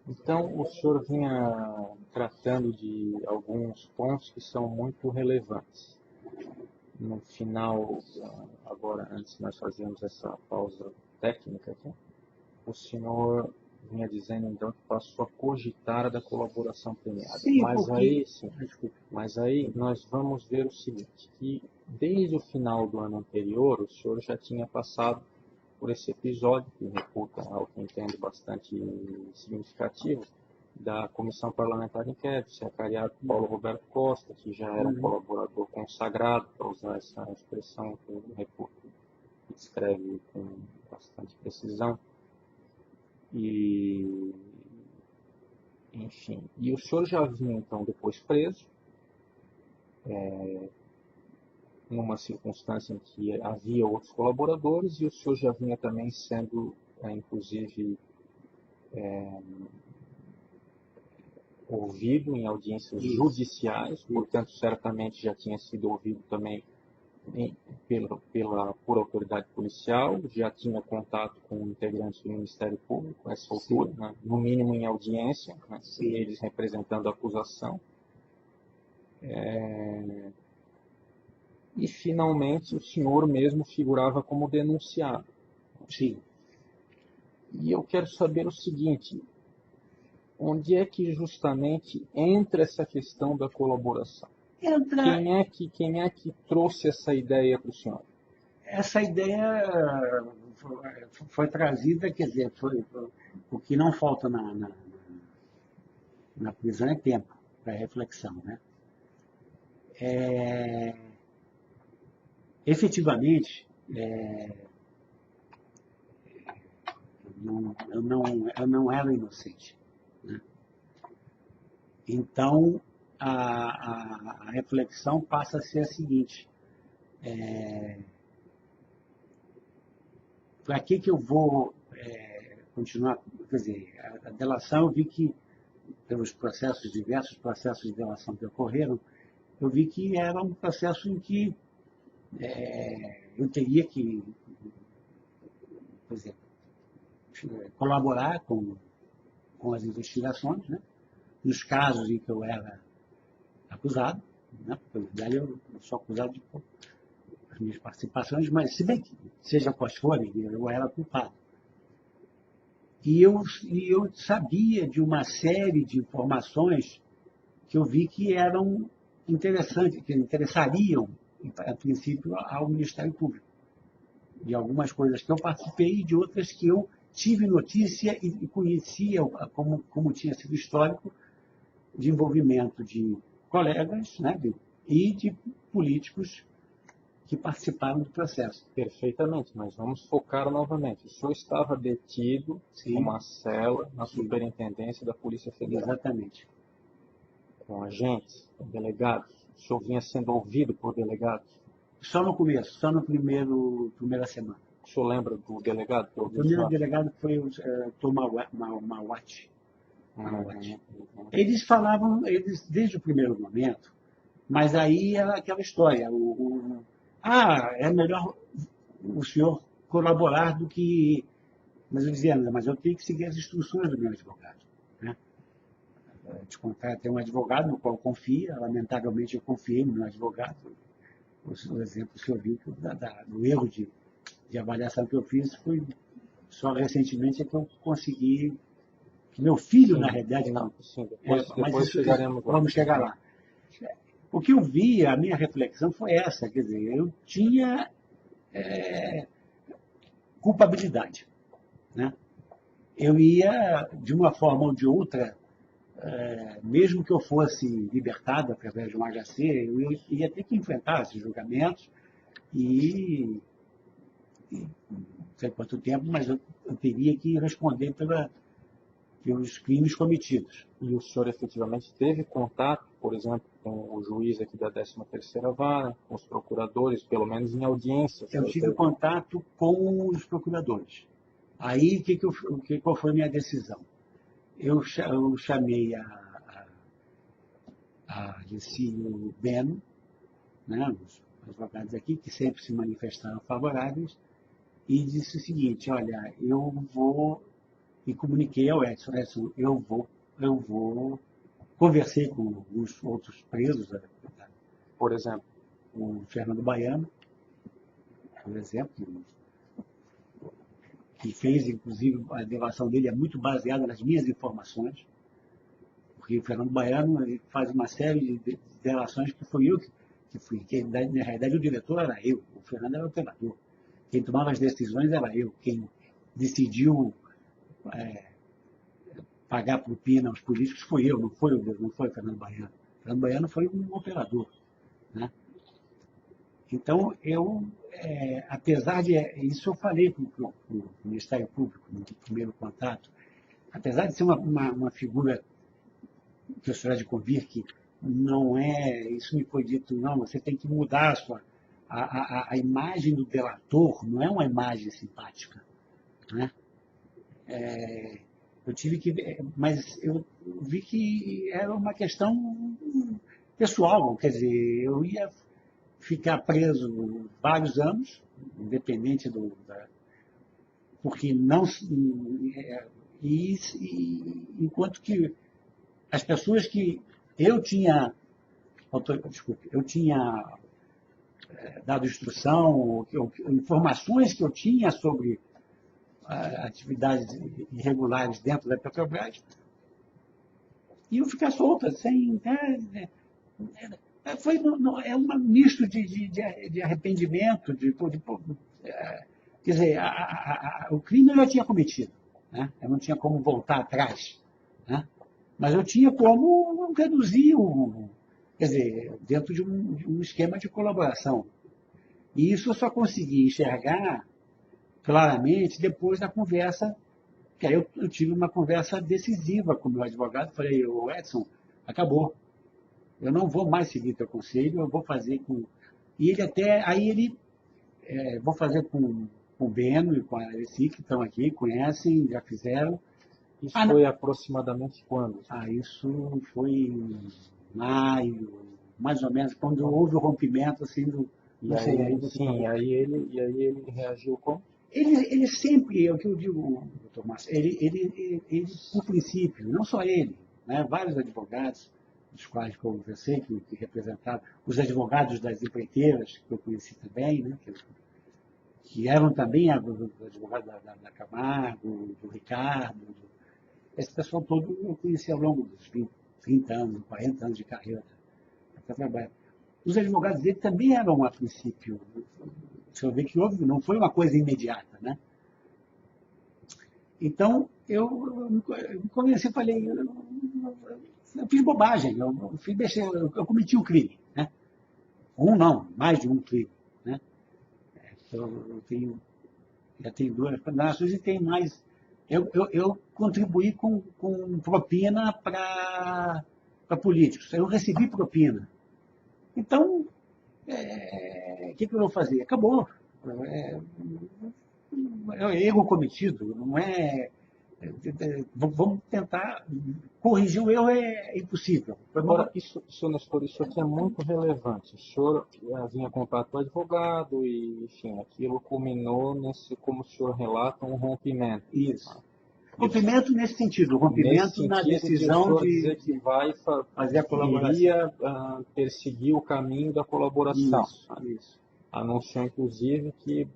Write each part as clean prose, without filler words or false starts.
Então, o senhor vinha tratando de alguns pontos que são muito relevantes. No final, agora, antes de nós fazermos essa pausa técnica aqui, o senhor vinha dizendo, então, que passou a cogitar da colaboração premiada. Sim, Mas porque... aí, sim, mas aí nós vamos ver o seguinte, que desde o final do ano anterior, o senhor já tinha passado por esse episódio, que reputa, ao que entendo, bastante significativo, da Comissão Parlamentar de Inquérito, secretariado Paulo Roberto Costa, que já era um colaborador consagrado, para usar essa expressão que o reputo descreve com bastante precisão. E, enfim, e o senhor já vinha, então, depois preso, numa circunstância em que havia outros colaboradores, e o senhor já vinha também sendo, inclusive, ouvido em audiências judiciais, portanto, certamente já tinha sido ouvido também por autoridade policial, já tinha contato com integrantes do Ministério Público, essa altura, né? No mínimo em audiência, né? Eles representando a acusação. E, finalmente, o senhor mesmo figurava como denunciado. Sim. E eu quero saber o seguinte, onde é que justamente entra essa questão da colaboração? Quem é que trouxe essa ideia para o senhor? Essa ideia foi trazida, quer dizer, o que não falta na prisão é tempo para reflexão, né? Efetivamente, eu não era inocente, né? Então, a reflexão passa a ser a seguinte: para que eu vou continuar? Quer dizer, a delação, eu vi que, pelos diversos processos de delação que ocorreram, eu vi que era um processo em que eu teria que, por exemplo, colaborar com as investigações, né? Nos casos em que eu era acusado, né? Porque, na verdade, eu sou acusado de as minhas participações, mas se bem que, seja quais forem, eu era culpado. E eu sabia de uma série de informações que eu vi que eram interessantes, que interessariam, a princípio, ao Ministério Público. De algumas coisas que eu participei e de outras que eu tive notícia e conhecia, como tinha sido histórico, de envolvimento de colegas, né, e de políticos que participaram do processo. Perfeitamente, mas vamos focar novamente. O senhor estava detido numa cela na superintendência da Polícia Federal. Exatamente. Com agentes, com delegados. O senhor vinha sendo ouvido por delegados? Só no começo, só na primeira semana. O senhor lembra do delegado? O primeiro delegado foi o Tom Mawat. Eles falavam, desde o primeiro momento, mas aí era aquela história. É melhor o senhor colaborar do que... Mas eu dizia, mas eu tenho que seguir as instruções do meu advogado, né? De contar, tem um advogado no qual confia, lamentavelmente eu confiei no meu advogado. O exemplo que eu vi do erro de avaliação que eu fiz foi só recentemente que eu consegui, que meu filho, na realidade... Depois chegaremos lá. Vamos chegar lá. O que eu vi, a minha reflexão foi essa, quer dizer, eu tinha culpabilidade, né? Eu ia, de uma forma ou de outra, mesmo que eu fosse libertado através de um HC, eu ia ter que enfrentar esses julgamentos e não sei quanto tempo, mas eu teria que responder pelos crimes cometidos. E o senhor efetivamente teve contato, por exemplo, com o juiz aqui da 13ª Vara, com os procuradores, pelo menos em audiências? Eu tive contato com os procuradores. Aí, qual foi a minha decisão? Eu chamei a Licínio Beno, né, os advogados aqui, que sempre se manifestaram favoráveis, e disse o seguinte: olha, eu vou e comuniquei ao Edson, Edson, eu vou, conversei com alguns outros presos, Por exemplo, o Fernando Baiano, por exemplo, que fez, inclusive, a delação dele é muito baseada nas minhas informações, porque o Fernando Baiano ele faz uma série de delações que foi eu que fui, que na realidade o diretor era eu, o Fernando era o operador. Quem tomava as decisões era eu, quem decidiu pagar propina aos políticos foi eu, não foi o Fernando Baiano. O Fernando Baiano foi um operador, né? Então, apesar de... Isso eu falei para o Ministério Público no primeiro contato. Apesar de ser uma figura que o senhor há de convir que não é... Isso me foi dito, não, você tem que mudar a imagem do delator, não é uma imagem simpática, né? Eu tive que... Mas eu vi que era uma questão pessoal, quer dizer, eu ia ficar preso vários anos, independente porque não... enquanto que as pessoas que eu tinha... Desculpe, eu tinha dado instrução, informações que eu tinha sobre atividades irregulares dentro da Petrobras, iam ficar soltas, sem... é um misto de arrependimento, quer dizer, o crime eu já tinha cometido, né? Eu não tinha como voltar atrás, né? Mas eu tinha como reduzir, quer dizer, dentro de um esquema de colaboração. E isso eu só consegui enxergar claramente depois da conversa, que aí eu tive uma conversa decisiva com o meu advogado, falei, ô Edson, acabou. Eu não vou mais seguir teu conselho, eu vou fazer com... E ele até... Aí ele... vou fazer com o Beno e com a Alessi, que estão aqui, conhecem, já fizeram. isso foi aproximadamente quando? Isso foi em maio, mais ou menos, quando houve o rompimento, assim, do... Não sei, e aí ele reagiu como? Ele sempre, é o que eu digo, doutor Márcio, ele, por princípio, não só ele, né, vários advogados, dos quais eu conversei, que representavam, os advogados das empreiteiras, que eu conheci também, né, que eram também os advogados da Camargo, do Ricardo, esse pessoal todo eu conheci ao longo dos 20, 30 anos, 40 anos de carreira para trabalhar. Os advogados dele também eram, a princípio, o senhor vê que houve, não foi uma coisa imediata, né? Então, eu me convenci, falei, eu fiz bobagem, eu fiz besteira, eu cometi um crime, né? Um não, mais de um crime, né? Já tenho duas condenações e tem mais. Eu contribuí com propina para políticos, eu recebi propina. Então, o que eu vou fazer? Acabou. É erro cometido, não é... Vamos tentar corrigir o erro, é impossível. Agora, senhor Nestor, isso aqui é muito relevante. O senhor vinha contratar advogado e, enfim, aquilo culminou nesse, como o senhor relata, um rompimento. Isso. Rompimento nesse sentido, rompimento na decisão de dizer que vai fazer a colaboração. Iria perseguir o caminho da colaboração. Isso. Anunciou, inclusive, que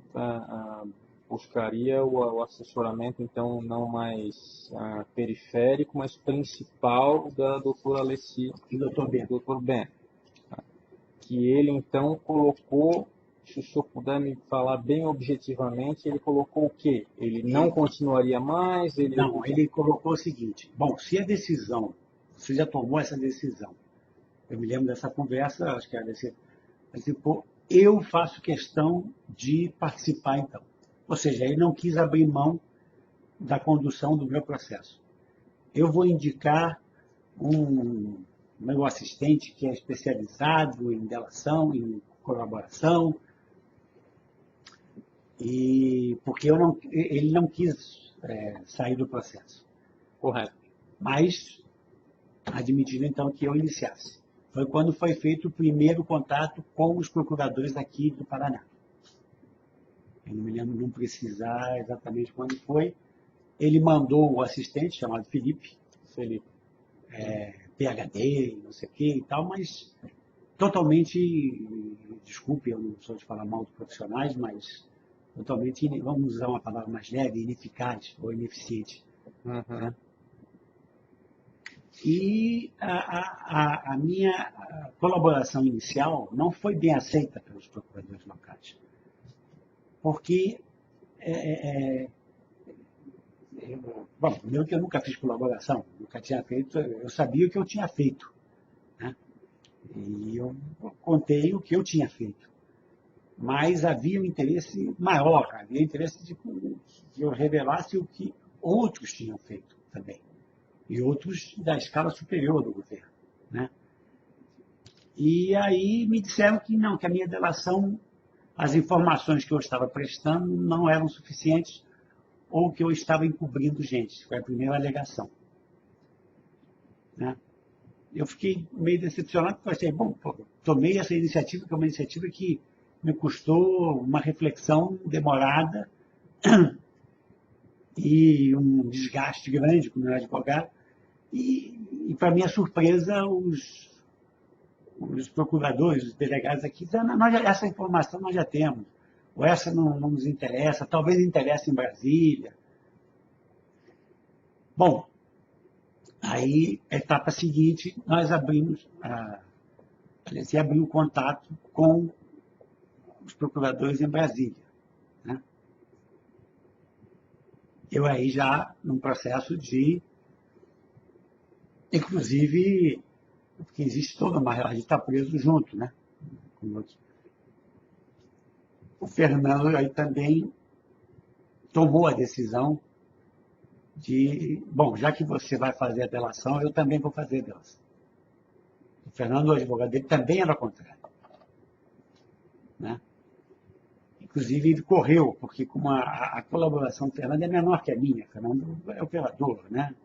buscaria o assessoramento, então, não mais periférico, mas principal da doutora Alessi e doutor Ben. Que ele, então, colocou, se o senhor puder me falar bem objetivamente, ele colocou o quê? Ele não continuaria mais? Não, ele colocou o seguinte, bom, se a decisão, você já tomou essa decisão, eu me lembro dessa conversa, acho que era desse, pô, eu faço questão de participar então. Ou seja, ele não quis abrir mão da condução do meu processo. Eu vou indicar meu assistente que é especializado em delação, em colaboração, porque ele não quis sair do processo. Correto. Mas admitindo então que eu iniciasse. Foi quando foi feito o primeiro contato com os procuradores aqui do Paraná. Eu não me lembro, não precisar exatamente quando foi, ele mandou o assistente, chamado Felipe, Felipe. PhD, não sei o que e tal, mas totalmente, desculpe, eu não sou de falar mal de profissionais, mas totalmente, vamos usar uma palavra mais leve, ineficaz ou ineficiente. Uhum. Né? E a minha colaboração inicial não foi bem aceita pelos procuradores locais, porque bom, primeiro que eu nunca fiz colaboração, nunca tinha feito, eu sabia o que eu tinha feito, né? E eu contei o que eu tinha feito. Mas havia um interesse maior, havia interesse de que eu revelasse o que outros tinham feito também. E outros da escala superior do governo, né? E aí me disseram que não, que a minha delação, as informações que eu estava prestando não eram suficientes ou que eu estava encobrindo gente. Foi a primeira alegação. Né? Eu fiquei meio decepcionado, porque eu bom, tomei essa iniciativa, que é uma iniciativa que me custou uma reflexão demorada e um desgaste grande como meu advogado. E para minha surpresa, os procuradores, os delegados aqui, dizem, essa informação nós já temos, ou essa não nos interessa, talvez interesse em Brasília. Bom, aí, a etapa seguinte, nós abrimos, abriu o contato com os procuradores em Brasília. Né? Eu aí já, num processo de, inclusive, porque existe toda uma relação, a gente está preso junto, né? O Fernando aí também tomou a decisão de, bom, já que você vai fazer a delação, eu também vou fazer a delação. O Fernando, o advogado dele, também era contrário. Né? Inclusive, ele correu, porque como a colaboração do Fernando é menor que a minha, o Fernando é operador, né?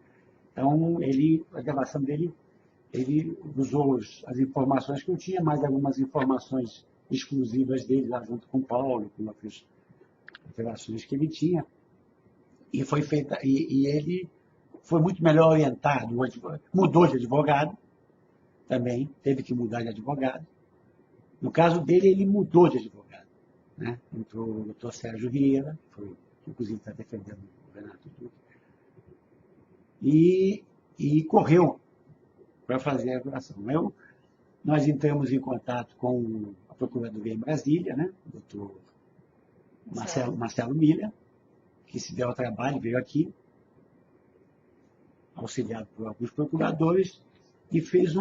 Então, a delação dele, ele usou as informações que eu tinha, mais algumas informações exclusivas dele, lá junto com o Paulo, com outras operações que ele tinha. E foi feita, e ele foi muito melhor orientado, mudou de advogado, também teve que mudar de advogado. No caso dele, ele mudou de advogado. Né? Entrou o doutor Sérgio Vieira, que inclusive está defendendo o Renato Duque, e correu para fazer a apuração. Nós entramos em contato com a Procuradoria em Brasília, né? O doutor Marcelo Miller, que se deu ao trabalho, veio aqui, auxiliado por alguns procuradores, e fez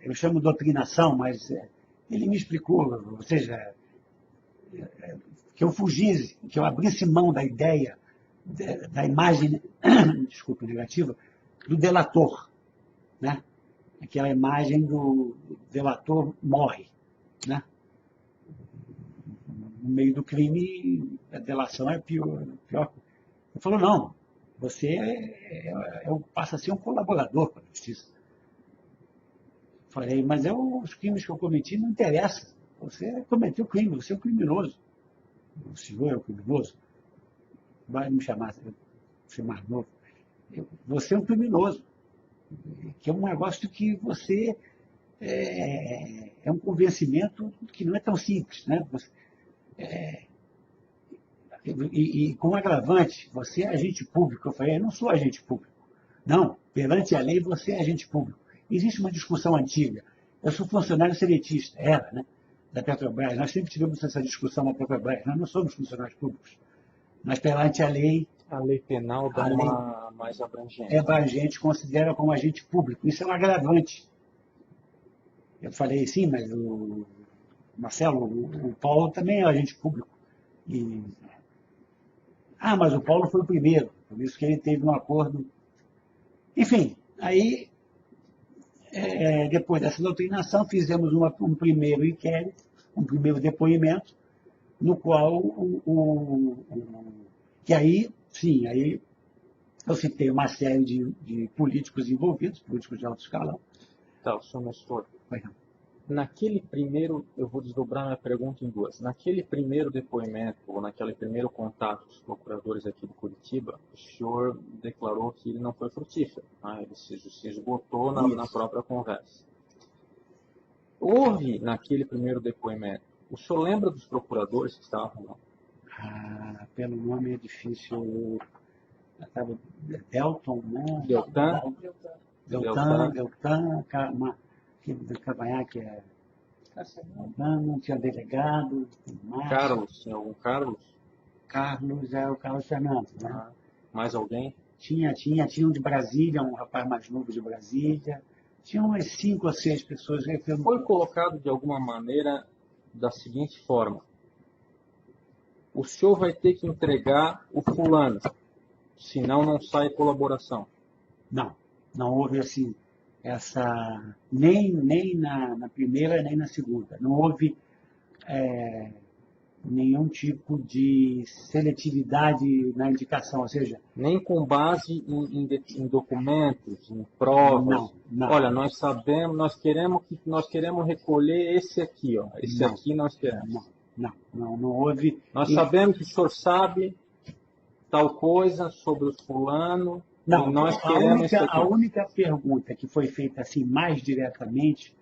eu chamo de doutrinação, mas ele me explicou, ou seja, que eu fugisse, que eu abrisse mão da ideia, da imagem, desculpa, negativa, do delator, né? Aquela imagem do delator morre, né? No meio do crime, a delação é pior. Ele falou, não, você passa a ser um colaborador para a justiça. Falei, mas os crimes que eu cometi não interessam. Você cometeu crime, você é um criminoso. O senhor é um criminoso. Vai me chamar, ser mais novo. Você é um criminoso. Que é um negócio que você é um convencimento que não é tão simples, né? E com agravante, você é agente público. Eu falei, eu não sou agente público. Não, perante a lei você é agente público. Existe uma discussão antiga. Eu sou funcionário seletista, né? Da Petrobras. Nós sempre tivemos essa discussão na Petrobras. Nós não somos funcionários públicos. Mas perante a lei... A lei penal dá uma mais abrangente. É abrangente, considera como agente público. Isso é um agravante. Eu falei, sim, mas o Marcelo, o Paulo também é agente público. Mas o Paulo foi o primeiro, por isso que ele teve um acordo. Enfim, aí, depois dessa doutrinação, fizemos um primeiro inquérito, um primeiro depoimento, no qual, que aí, sim, aí eu citei uma série de políticos envolvidos, políticos de alto escalão. Tá, o senhor mostrou. naquele primeiro, eu vou desdobrar minha pergunta em duas. Naquele primeiro depoimento, ou naquele primeiro contato dos procuradores aqui de Curitiba, o senhor declarou que ele não foi frutífero, né? Ele se esgotou na própria conversa. Houve, naquele primeiro depoimento, o senhor lembra dos procuradores que estavam lá? Pelo nome é difícil. Estava Delton, né? Deltan, Cavanhaque, não tinha delegado, Carlos, tinha algum Carlos? Carlos é o Carlos Fernando, né? Mais alguém? Tinha um de Brasília, um rapaz mais novo de Brasília. Tinha umas 5 ou 6 pessoas. Foi colocado de alguma maneira da seguinte forma: o senhor vai ter que entregar o fulano, senão não sai colaboração. Não houve assim, nem na primeira, nem na segunda. Não houve nenhum tipo de seletividade na indicação, ou seja... Nem com base em documentos, em provas. Não. Olha, nós sabemos, nós queremos recolher esse aqui, ó. Esse aqui nós queremos. Não houve... Nós sabemos que o senhor sabe tal coisa sobre o fulano, e nós queremos esse aqui. A única pergunta que foi feita assim mais diretamente,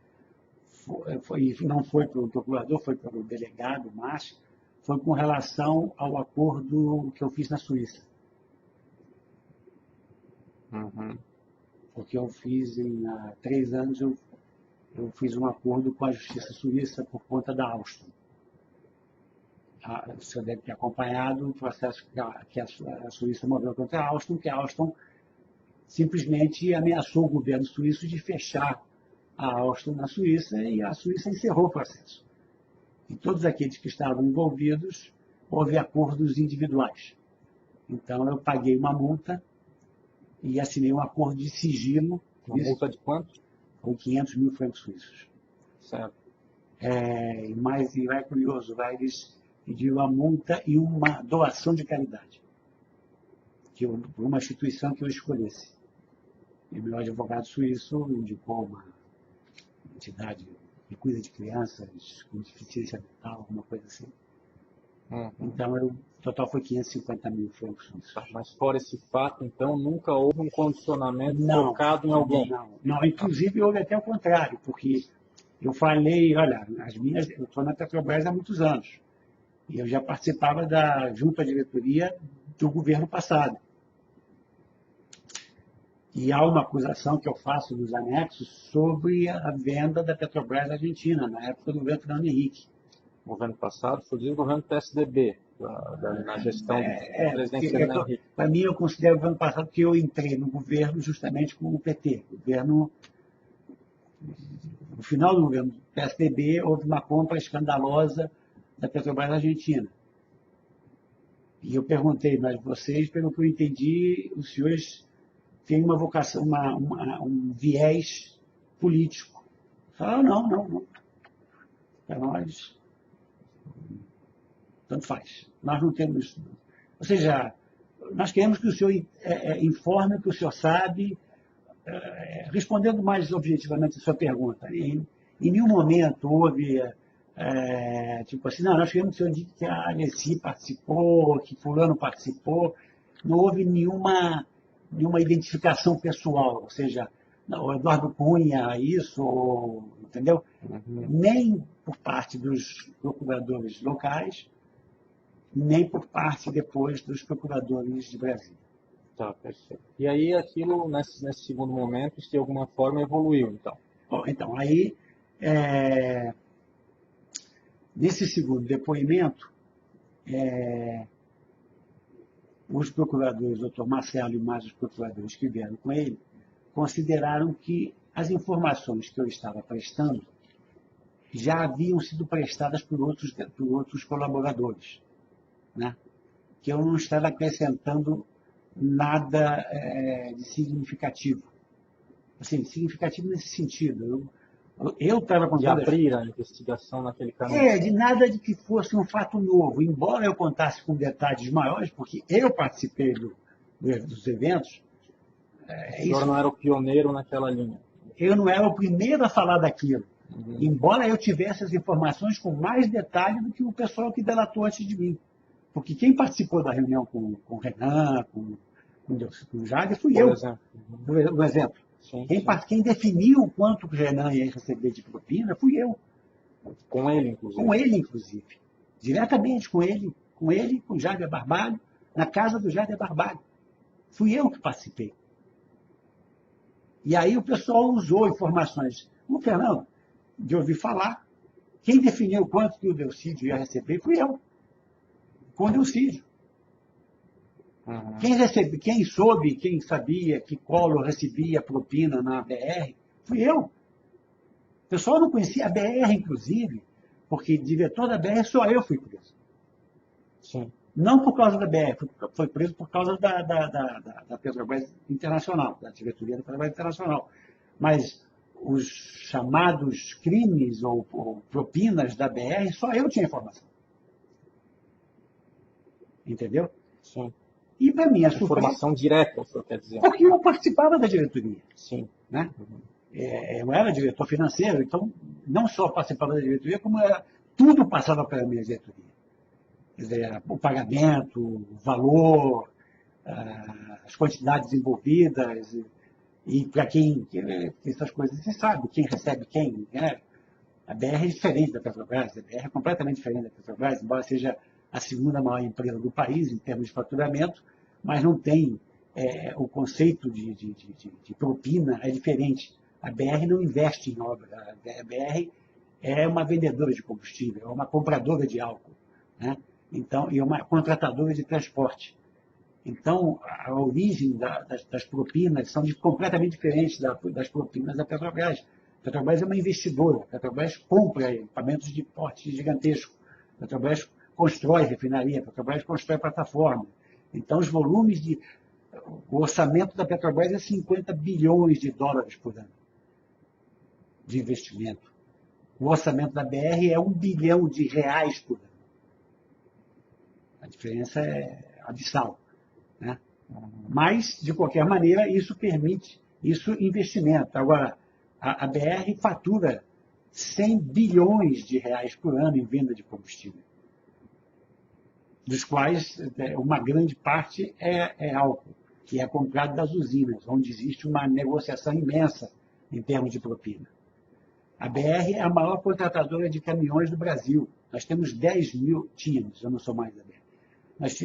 não foi para o procurador, foi para o delegado, mas foi com relação ao acordo que eu fiz na Suíça. Porque eu fiz, há 3 anos, eu fiz um acordo com a Justiça Suíça por conta da Alstom. O senhor deve ter acompanhado o processo que a Suíça moveu contra a Alstom, que a Alstom simplesmente ameaçou o governo suíço de fechar a Alstom na Suíça, e a Suíça encerrou o processo. E todos aqueles que estavam envolvidos, houve acordos individuais. Então, eu paguei uma multa e assinei um acordo de sigilo. Uma multa de quanto? Com 500 mil francos suíços. Certo. Mas é curioso, eles pediram a multa e uma doação de caridade, por uma instituição que eu escolhesse. E o meu advogado suíço indicou uma entidade que cuida de crianças com deficiência mental, alguma coisa assim. Então, o total foi 550 mil francos suíços. Mas fora esse fato, então, nunca houve um condicionamento focado em alguém? Não, inclusive houve até o contrário, porque eu falei, olha, eu estou na Petrobras há muitos anos, e eu já participava da junta diretoria do governo passado. E há uma acusação que eu faço nos anexos sobre a venda da Petrobras à Argentina, na época do governo Fernando Henrique. O governo passado foi o governo PSDB, na gestão do presidente Fernando Henrique. Para mim, eu considero o governo passado porque eu entrei no governo justamente com o PT. No final do governo do PSDB, houve uma compra escandalosa da Petrobras na Argentina. E eu perguntei, mas vocês, pelo que eu entendi, os senhores têm uma vocação, um viés político. Falaram, não. Para nós, tanto faz. Nós não temos... Ou seja, nós queremos que o senhor informe o que o senhor sabe, respondendo mais objetivamente a sua pergunta. Em nenhum momento houve, tipo assim, não, nós queremos que o senhor diga que a Alessi participou, que fulano participou. Não houve nenhuma identificação pessoal, ou seja, o Eduardo Cunha, isso, entendeu? Nem por parte dos procuradores locais, nem por parte depois dos procuradores de Brasília. Tá, perfeito. E aí aquilo, nesse segundo momento, de alguma forma evoluiu, então? Bom, então, aí, nesse segundo depoimento, os procuradores, o doutor Marcelo e mais os procuradores que vieram com ele, consideraram que as informações que eu estava prestando já haviam sido prestadas por outros colaboradores, né? Que eu não estava acrescentando nada de significativo. Assim, significativo nesse sentido. Eu estava com... De abrir a investigação naquele caminho. De nada de que fosse um fato novo. Embora eu contasse com detalhes maiores, porque eu participei dos eventos. O senhor não era o pioneiro naquela linha. Eu não era o primeiro a falar daquilo. Embora eu tivesse as informações com mais detalhe do que o pessoal que delatou antes de mim. Porque quem participou da reunião com o Renan, com o Jagger, fui Por eu, exemplo. por exemplo. Sim, Quem, sim. quem definiu o quanto o Renan ia receber de propina fui eu. Com ele, inclusive. Com ele, inclusive. Diretamente com ele, com o Jader Barbalho, na casa do Jader Barbalho. Fui eu que participei. E aí o pessoal usou informações. O Fernando, de ouvir falar, quem definiu quanto que o Delcídio ia receber fui eu, com o Delcídio. Quem soube, quem sabia que Collor recebia propina na BR, fui eu. O pessoal não conhecia a BR, inclusive, porque diretor da BR só eu fui preso. Sim. Não por causa da BR, foi preso por causa da Petrobras Internacional, da diretoria da Petrobras Internacional. Mas os chamados crimes ou propinas da BR, só eu tinha informação. Entendeu? Sim. E para mim, a surpresa... Informação direta, o senhor quer dizer. Porque eu participava da diretoria. Sim. Né? Eu era diretor financeiro, então não só participava da diretoria, como tudo passava pela minha diretoria. Quer dizer, o pagamento, o valor, as quantidades envolvidas, e para quem, essas coisas, você sabe, quem recebe quem. Né? A BR é diferente da Petrobras, a BR é completamente diferente da Petrobras, embora seja a segunda maior empresa do país em termos de faturamento, mas não tem o conceito de propina, é diferente. A BR não investe em obra, a BR é uma vendedora de combustível, é uma compradora de álcool, né? Então, e é uma contratadora de transporte. Então, a origem das propinas são completamente diferentes das propinas da Petrobras. A Petrobras é uma investidora, a Petrobras compra equipamentos de porte gigantesco, a Petrobras constrói refinaria, a Petrobras constrói plataforma. Então, os volumes o orçamento da Petrobras é 50 bilhões de dólares por ano de investimento. O orçamento da BR é 1 bilhão de reais por ano. A diferença é abissal. Né? Mas, de qualquer maneira, isso permite investimento. Agora, a BR fatura 100 bilhões de reais por ano em venda de combustível, dos quais uma grande parte é álcool, que é comprado das usinas, onde existe uma negociação imensa em termos de propina. A BR é a maior contratadora de caminhões do Brasil. Nós temos 10 mil, tínhamos, eu não sou mais da BR.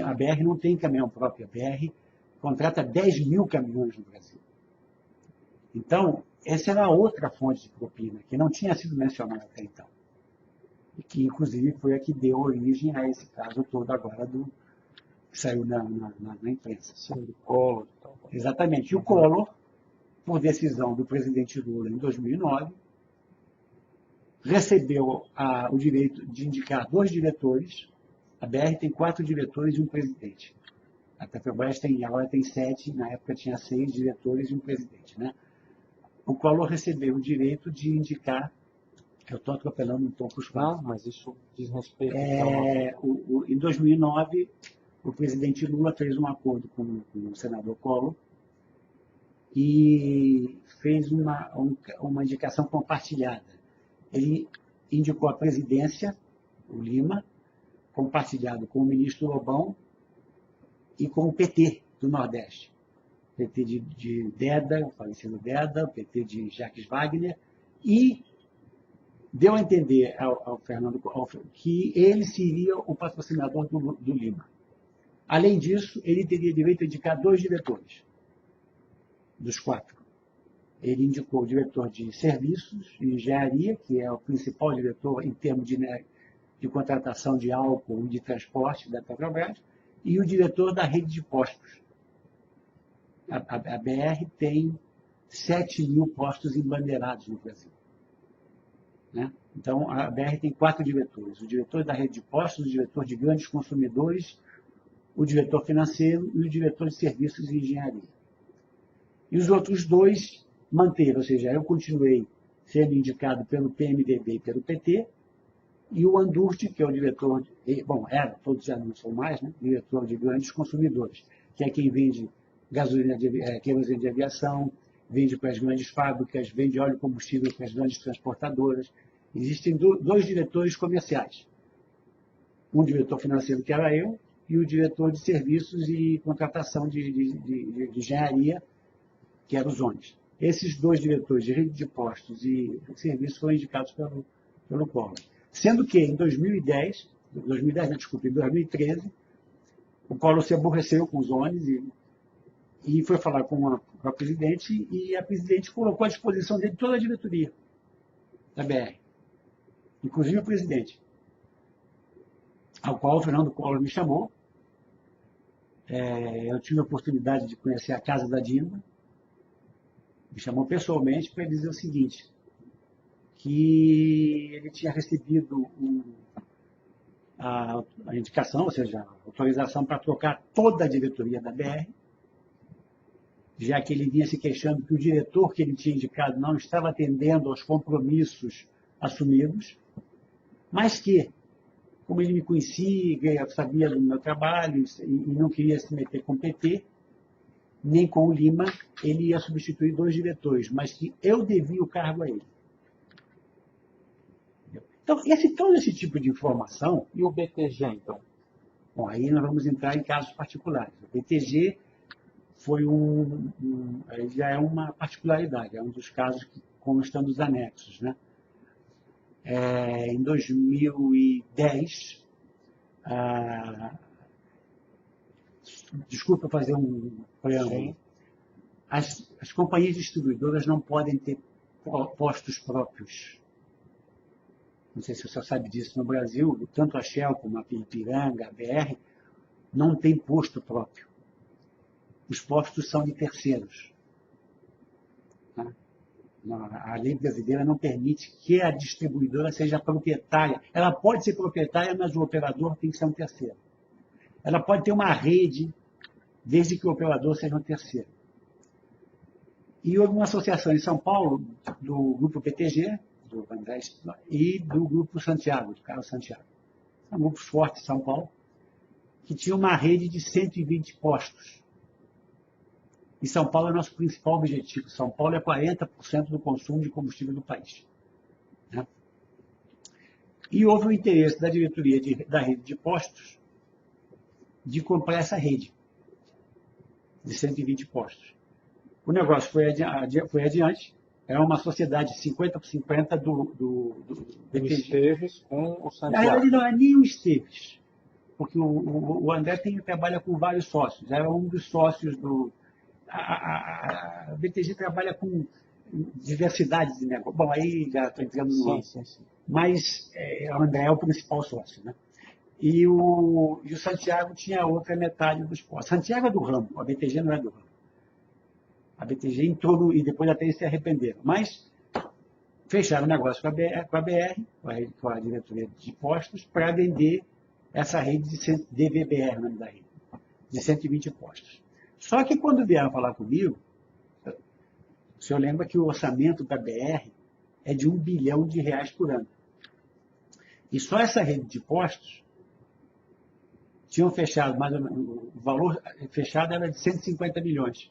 A BR não tem caminhão próprio, a BR contrata 10 mil caminhões no Brasil. Então, essa era outra fonte de propina, que não tinha sido mencionada até então. E que, inclusive, foi a que deu origem a esse caso todo agora que saiu na imprensa. Sim, do Collor. Exatamente. E o Collor, por decisão do presidente Lula em 2009, recebeu o direito de indicar 2 diretores. A BR tem 4 diretores e um presidente. A Petrobras agora tem 7, na época tinha 6 diretores e um presidente. Né? O Collor recebeu o direito de indicar, eu estou atropelando um pouco os fatos. Não, mas isso diz respeito. Em 2009, o presidente Lula fez um acordo com o senador Collor e fez uma indicação compartilhada. Ele indicou a presidência, o Lima, compartilhado com o ministro Lobão e com o PT do Nordeste. PT de Deda, o falecido Deda, o PT de Jacques Wagner, e deu a entender ao Fernando que ele seria o patrocinador do Lima. Além disso, ele teria direito a indicar 2 diretores, dos 4. Ele indicou o diretor de serviços e engenharia, que é o principal diretor em termos de contratação de álcool e de transporte da Petrobras, e o diretor da rede de postos. A BR tem 7 mil postos embandeirados no Brasil. Né? Então, a BR tem 4 diretores. O diretor da rede de postos, o diretor de grandes consumidores, o diretor financeiro e o diretor de serviços e engenharia. E os outros 2 manteram, ou seja, eu continuei sendo indicado pelo PMDB e pelo PT, e o Andurti, que é o diretor, todos já não são mais, né? Diretor de grandes consumidores, que é quem vende gasolina, querosene de aviação, vende para as grandes fábricas, vende óleo e combustível para as grandes transportadoras. Existem dois diretores comerciais. Um diretor financeiro, que era eu, e o diretor de serviços e contratação de engenharia, que era o Zones. Esses dois diretores de rede de postos e serviços foram indicados pelo Collor. Sendo que em 2013, o Collor se aborreceu com os Zones e foi falar com a presidente, e a presidente colocou à disposição dele toda a diretoria da BR, inclusive o presidente, ao qual o Fernando Collor me chamou. Eu tive a oportunidade de conhecer a casa da Dilma, me chamou pessoalmente para dizer o seguinte, que ele tinha recebido a indicação, ou seja, a autorização para trocar toda a diretoria da BR, já que ele vinha se queixando que o diretor que ele tinha indicado não estava atendendo aos compromissos assumidos, mas que, como ele me conhecia, sabia do meu trabalho e não queria se meter com o PT, nem com o Lima, ele ia substituir dois diretores, mas que eu devia o cargo a ele. Então, todo esse tipo de informação... E o BTG, então? Bom, aí nós vamos entrar em casos particulares. O BTG foi já é uma particularidade, é um dos casos que constam dos anexos, né? Em 2010, desculpa fazer um preâmbulo, as companhias distribuidoras não podem ter postos próprios. Não sei se você sabe disso, no Brasil, tanto a Shell como a Ipiranga, a BR, não tem posto próprio. Os postos são de terceiros. A lei brasileira não permite que a distribuidora seja proprietária. Ela pode ser proprietária, mas o operador tem que ser um terceiro. Ela pode ter uma rede, desde que o operador seja um terceiro. E houve uma associação em São Paulo, do Grupo PTG, do André, e do Grupo Santiago, do Carlos Santiago. São grupos fortes em São Paulo, que tinha uma rede de 120 postos. E São Paulo é nosso principal objetivo. São Paulo é 40% do consumo de combustível do país. Né? E houve o interesse da diretoria da rede de postos de comprar essa rede de 120 postos. O negócio foi adiante. É uma sociedade 50 por 50 do BTG. Esteves com o Santiago. Na realidade, não é nem o Esteves, porque o André trabalha com vários sócios. Era um dos sócios do... A BTG trabalha com diversidade de negócio. Bom, aí já estou entrando no... Sim. Mas o André é o principal sócio, né? E o Santiago tinha a outra metade dos postos. Santiago é do ramo, a BTG não é do ramo. A BTG entrou e depois até se arrependeram. Mas fecharam o negócio com a BR, com a diretoria de postos, para vender essa rede de DVBR, o nome da rede, de 120 postos. Só que quando vieram falar comigo, o senhor lembra que o orçamento da BR é de R$1 bilhão por ano. E só essa rede de postos tinham fechado, mas o valor fechado era de R$150 milhões.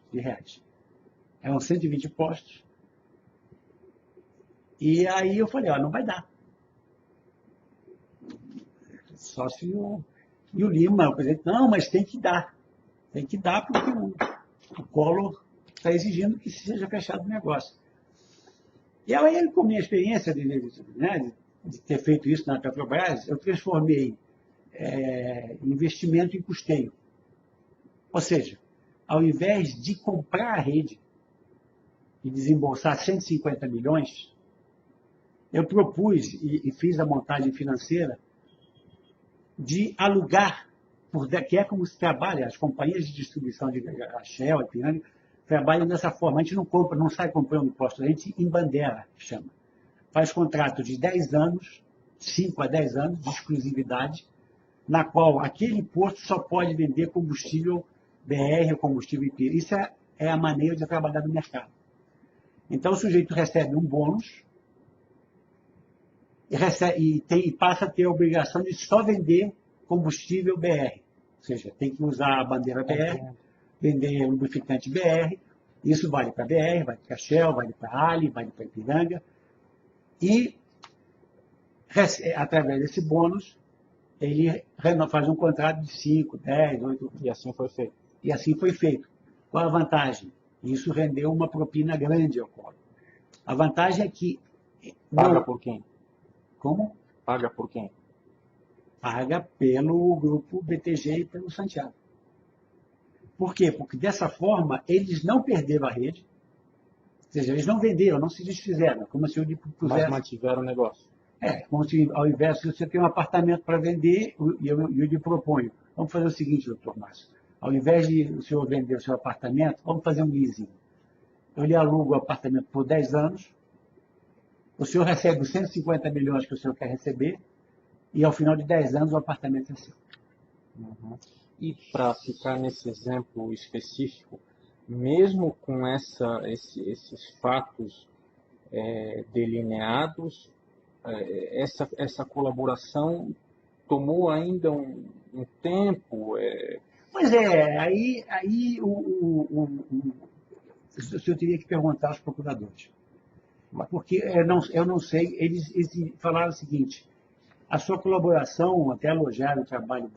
Eram 120 postos. E aí eu falei, não vai dar. Só se o Lima, o presidente, não, mas tem que dar. Tem que dar porque o Collor está exigindo que seja fechado o negócio. E aí, com a minha experiência de ter feito isso na Petrobras, eu transformei investimento em custeio. Ou seja, ao invés de comprar a rede e desembolsar 150 milhões, eu propus e fiz a montagem financeira de alugar, que é como se trabalha, as companhias de distribuição de a Shell, a Ipiranga, trabalham dessa forma. A gente não compra, não sai comprando posto, a gente embandeira, chama. Faz contrato de 10 anos, 5 a 10 anos de exclusividade, na qual aquele posto só pode vender combustível BR ou combustível IP. Isso é a maneira de trabalhar no mercado. Então, o sujeito recebe um bônus e passa a ter a obrigação de só vender combustível BR. Ou seja, tem que usar a bandeira BR, vender lubrificante BR, Isso vale para a BR, vale para a Shell, vale para a Ali, vale para a Ipiranga. E, através desse bônus, ele faz um contrato de 5, 10, 8... E assim foi feito. E assim foi feito. Qual a vantagem? Isso rendeu uma propina grande ao Collor. A vantagem é que... Paga por quem? Como? Paga por quem? Paga pelo grupo BTG e pelo Santiago. Por quê? Porque dessa forma eles não perderam a rede, ou seja, eles não venderam, não se desfizeram, como se eu lhe pusesse... Mas mantiveram o negócio. Como se ao invés de você ter um apartamento para vender, eu lhe proponho, vamos fazer o seguinte, doutor Márcio, ao invés de o senhor vender o seu apartamento, vamos fazer um leasing. Eu lhe alugo o apartamento por 10 anos, o senhor recebe os 150 milhões que o senhor quer receber, e ao final de 10 anos o apartamento é seu. Uhum. E para ficar nesse exemplo específico, mesmo com esses fatos delineados, essa colaboração tomou ainda um tempo. Pois é, aí o senhor teria que perguntar aos procuradores. Porque eu não sei, eles falaram o seguinte, a sua colaboração, até elogiaram o trabalho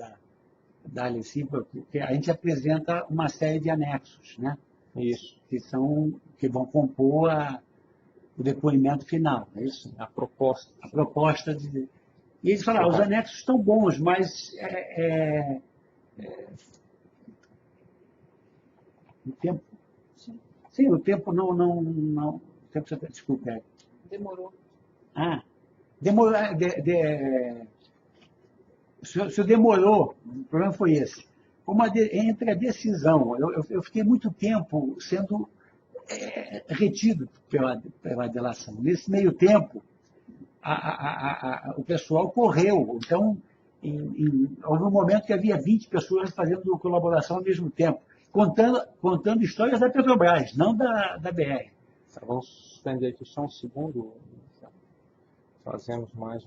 da Alessi, porque a gente apresenta uma série de anexos, né? Isso. Que vão compor o depoimento final, é isso? A proposta. A proposta de... E eles falaram, os anexos estão bons, mas o tempo... Sim, o tempo não o tempo, desculpa. Demorou. Demorou. O senhor demorou, o problema foi esse. Entre a decisão, eu fiquei muito tempo sendo retido pela delação. Nesse meio tempo, o pessoal correu. Então, houve um momento que havia 20 pessoas fazendo colaboração ao mesmo tempo, contando histórias da Petrobras, não da BR. Vamos suspender aqui só um segundo. Fazemos mais